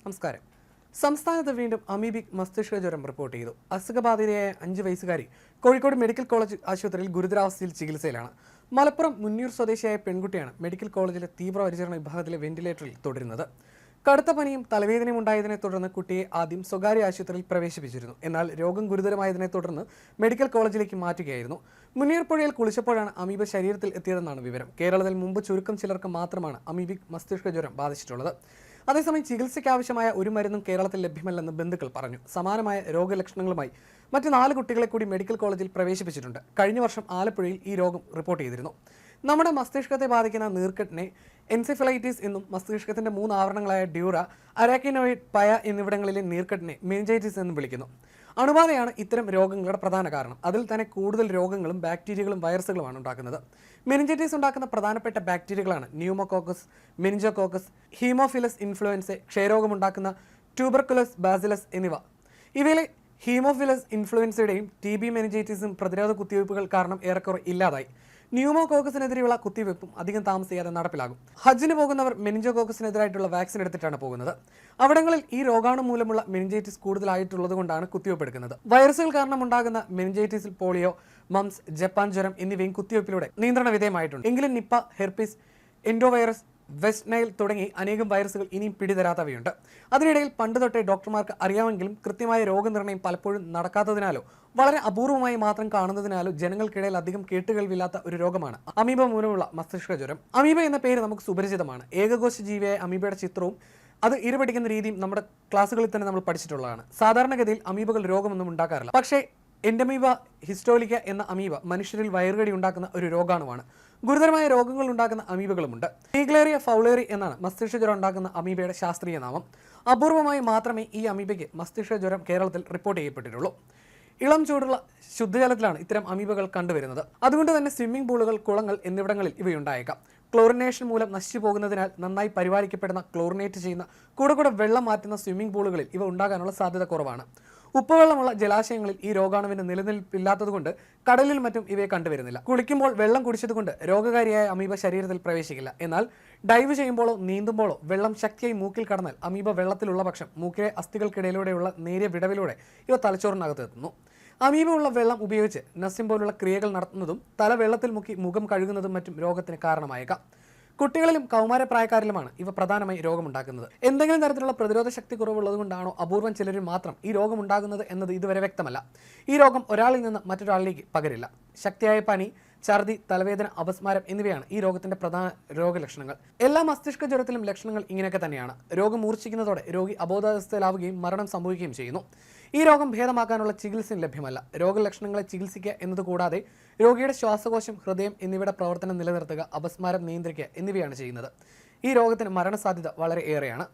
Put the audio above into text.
നമസ്കാരം. സംസ്ഥാനത്ത് വീണ്ടും അമീബിക് മസ്തിഷ്ക ജ്വരം റിപ്പോർട്ട് ചെയ്തു. അസുഖബാധിതയായ 5 വയസ്സുകാരി കോഴിക്കോട് മെഡിക്കൽ കോളേജ് ആശുപത്രിയിൽ ഗുരുതരാവസ്ഥയിൽ ചികിത്സയിലാണ്. മലപ്പുറം മുന്നൂർ സ്വദേശിയായ പെൺകുട്ടിയാണ് മെഡിക്കൽ കോളേജിലെ തീവ്രപരിചരണ വിഭാഗത്തിലെ വെന്റിലേറ്ററിൽ തുടരുന്നത്. കടുത്ത പനിയും തലവേദനയും ഉണ്ടായതിനെ തുടർന്ന് കുട്ടിയെ ആദ്യം സ്വകാര്യ ആശുപത്രിയിൽ പ്രവേശിപ്പിച്ചിരുന്നു. എന്നാൽ രോഗം ഗുരുതരമായതിനെ തുടർന്ന് മെഡിക്കൽ കോളേജിലേക്ക് മാറ്റുകയായിരുന്നു. മുന്നീർ പുഴയിൽ കുളിച്ചപ്പോഴാണ് അമീബ ശരീരത്തിൽ എത്തിയതെന്നാണ് വിവരം. കേരളത്തിൽ മുമ്പ് ചുരുക്കം ചിലർക്ക് മാത്രമാണ് അമീബിക് മസ്തിഷ്ക ജ്വരം ബാധിച്ചിട്ടുള്ളത്. അതേസമയം ചികിത്സയ്ക്കാവശ്യമായ ഒരു മരുന്നും കേരളത്തിൽ ലഭ്യമല്ലെന്ന് ബന്ധുക്കൾ പറഞ്ഞു. സമാനമായ രോഗലക്ഷണങ്ങളുമായി മറ്റ് 4 കുട്ടികളെ കൂടി മെഡിക്കൽ കോളേജിൽ പ്രവേശിപ്പിച്ചിട്ടുണ്ട്. കഴിഞ്ഞ വർഷം ആലപ്പുഴയിൽ ഈ രോഗം റിപ്പോർട്ട് ചെയ്തിരുന്നു. നമ്മുടെ മസ്തിഷ്കത്തെ ബാധിക്കുന്ന നീർക്കെട്ടിനെ എൻസെഫലൈറ്റിസ് എന്നും മസ്തിഷ്കത്തിന്റെ 3 ആവരണങ്ങളായ ഡ്യൂറ, അരാക്കിനോയിഡ്, പയ എന്നിവിടങ്ങളിലെ നീർക്കെട്ടിനെ മെനിഞ്ചൈറ്റിസ് എന്നും വിളിക്കുന്നു. അണുബാധയാണ് ഇത്തരം രോഗങ്ങളുടെ പ്രധാന കാരണം. അതിൽ തന്നെ കൂടുതൽ രോഗങ്ങളും ബാക്ടീരിയകളും വൈറസുകളുമാണ് ഉണ്ടാക്കുന്നത്. മെനിഞ്ചൈറ്റിസ് ഉണ്ടാക്കുന്ന പ്രധാനപ്പെട്ട ബാക്ടീരിയകളാണ് ന്യൂമോകോക്കസ്, മെനിഞ്ചോകോക്കസ്, ഹീമോഫിലസ് ഇൻഫ്ലുവൻസെ, ക്ഷയരോഗമുണ്ടാക്കുന്ന ട്യൂബർകുലസ് ബാസിലസ് എന്നിവ. ഇവയിലെ ഹീമോഫിലസ് ഇൻഫ്ലുവൻസയുടെയും TB മെനിഞ്ചൈറ്റിസും പ്രതിരോധ കുത്തിവയ്പ്പുകൾ കാരണം ഏറെക്കുറെ ഇല്ലാതായി. ന്യൂമോകോക്കസിനെതിരെയുള്ള കുത്തിവയ്പ്പും അധികം താമസിയാതെ നടപ്പിലാകും. ഹജ്ജിന് പോകുന്നവർ മെനിഞ്ചോകോക്കസിനെതിരായിട്ടുള്ള വാക്സിൻ എടുത്തിട്ടാണ് പോകുന്നത്. അവിടങ്ങളിൽ ഈ രോഗാണു മൂലമുള്ള മെനിഞ്ചൈറ്റിസ് കൂടുതലായിട്ടുള്ളത് കൊണ്ടാണ് കുത്തിവയ്പ്പ് എടുക്കുന്നത്. വൈറസുകൾ കാരണം ഉണ്ടാകുന്ന മെനിഞ്ചൈറ്റിസിൽ പോളിയോ, മംസ്, ജപ്പാൻ ജ്വരം എന്നിവയും കുത്തിവയ്പ്പിലൂടെ നിയന്ത്രണ വിധേയമായിട്ടുണ്ട്. എങ്കിലും നിപ്പ, ഹെർപ്പിസ്, എൻഡോവൈറസ്, വെസ്റ്റ് നൈൽ തുടങ്ങി അനേകം വൈറസുകൾ ഇനിയും പിടിതരാത്തവയുണ്ട്. അതിനിടയിൽ പണ്ട് തൊട്ടേ ഡോക്ടർമാർക്ക് അറിയാമെങ്കിലും കൃത്യമായ രോഗനിർണയം പലപ്പോഴും നടക്കാത്തതിനാലോ വളരെ അപൂർവമായി മാത്രം കാണുന്നതിനാലോ ജനങ്ങൾക്കിടയിൽ അധികം കേട്ടുകേൾവില്ലാത്ത ഒരു രോഗമാണ് അമീബ മൂലമുള്ള മസ്തിഷ്ക ജ്വരം. അമീബ എന്ന പേര് നമുക്ക് സുപരിചിതമാണ്. ഏകകോശ ജീവിയായ അമീബയുടെ ചിത്രവും അത് ഇരപിടിക്കുന്ന രീതിയും നമ്മുടെ ക്ലാസ്സുകളിൽ തന്നെ നമ്മൾ പഠിച്ചിട്ടുള്ളതാണ്. സാധാരണഗതിയിൽ അമീബകൾ രോഗമൊന്നും ഉണ്ടാക്കാറില്ല. പക്ഷേ എൻഡമീബ ഹിസ്റ്റോലിക്ക എന്ന അമീബ മനുഷ്യരിൽ വയറുകടി ഉണ്ടാക്കുന്ന ഒരു രോഗാണുവാണ്. ഗുരുതരമായ രോഗങ്ങൾ ഉണ്ടാക്കുന്ന അമീബകളുമുണ്ട്. നീഗ്ലേറിയ ഫൗളേറി എന്നാണ് മസ്തിഷ്ക ജ്വരം ഉണ്ടാക്കുന്ന അമീബയുടെ ശാസ്ത്രീയ നാമം. അപൂർവമായി മാത്രമേ ഈ അമീബയ്ക്ക് മസ്തിഷ്ക ജ്വരം കേരളത്തിൽ റിപ്പോർട്ട് ചെയ്യപ്പെട്ടിട്ടുള്ളൂ. ഇളം ചൂടുള്ള ശുദ്ധജലത്തിലാണ് ഇത്തരം അമീബകൾ കണ്ടുവരുന്നത്. അതുകൊണ്ട് തന്നെ സ്വിമ്മിംഗ് പൂളുകൾ, കുളങ്ങൾ എന്നിവിടങ്ങളിൽ ഇവയുണ്ടായേക്കാം. ക്ലോറിനേഷൻ മൂലം നശിച്ചു പോകുന്നതിനാൽ നന്നായി പരിപാലിക്കപ്പെടുന്ന, ക്ലോറിനേറ്റ് ചെയ്യുന്ന, കൂടെ വെള്ളം മാറ്റുന്ന സ്വിമ്മിംഗ് പൂളുകളിൽ ഇവ ഉണ്ടാകാനുള്ള സാധ്യത കുറവാണ്. ഉപ്പുവെള്ളമുള്ള ജലാശയങ്ങളിൽ ഈ രോഗാണുവിന് നിലനിൽപ്പില്ലാത്തതുകൊണ്ട് കടലിൽ മറ്റും ഇവയെ കണ്ടുവരുന്നില്ല. കുളിക്കുമ്പോൾ വെള്ളം കുടിച്ചതുകൊണ്ട് രോഗകാരിയായ അമീബ ശരീരത്തിൽ പ്രവേശിക്കില്ല. എന്നാൽ ഡൈവ് ചെയ്യുമ്പോഴോ നീന്തുമ്പോഴോ വെള്ളം ശക്തിയായി മൂക്കിൽ കടന്നാൽ അമീബ വെള്ളത്തിലുള്ള പക്ഷം മൂക്കിലെ അസ്ഥികൾക്കിടയിലൂടെയുള്ള നേരിയ വിടവിലൂടെ ഇവ തലച്ചോറിനകത്ത് എത്തുന്നു. അമീബ ഉള്ള വെള്ളം ഉപയോഗിച്ച് നസ്യം പോലുള്ള ക്രിയകൾ നടത്തുന്നതും തല വെള്ളത്തിൽ മുക്കി മുഖം കഴുകുന്നതും മറ്റും രോഗത്തിന് കാരണമായേക്കാം. കുട്ടികളിലും കൗമാരപ്രായക്കാരിലുമാണ് ഇവ പ്രധാനമായി രോഗമുണ്ടാക്കുന്നത്. എന്തെങ്കിലും തരത്തിലുള്ള പ്രതിരോധ ശക്തി കുറവുള്ളതുകൊണ്ടാണോ അപൂർവം ചിലരിൽ മാത്രം ഈ രോഗമുണ്ടാകുന്നത് എന്നത് ഇതുവരെ വ്യക്തമല്ല. ഈ രോഗം ഒരാളിൽ നിന്ന് മറ്റൊരാളിലേക്ക് പകരില്ല. ശക്തിയായ പനി, ഛർദി, തലവേദന, അപസ്മാരം എന്നിവയാണ് ഈ രോഗത്തിന്റെ പ്രധാന രോഗലക്ഷണങ്ങൾ. എല്ലാ മസ്തിഷ്ക ജ്വരത്തിലും ലക്ഷണങ്ങൾ ഇങ്ങനെയൊക്കെ തന്നെയാണ്. രോഗം മൂർച്ഛിക്കുന്നതോടെ രോഗി അബോധാവസ്ഥയിലാവുകയും മരണം സംഭവിക്കുകയും ചെയ്യുന്നു. ഈ രോഗം ഭേദമാക്കാനുള്ള ചികിത്സയും ലഭ്യമല്ല. രോഗലക്ഷണങ്ങളെ ചികിത്സിക്കുക എന്നതുകൂടാതെ രോഗിയുടെ ശ്വാസകോശം, ഹൃദയം എന്നിവയുടെ പ്രവർത്തനം നിലനിർത്തുക, അപസ്മാരം നിയന്ത്രിക്കുക എന്നിവയാണ് ചെയ്യുന്നത്. ഈ രോഗത്തിന് മരണസാധ്യത വളരെ ഏറെയാണ്.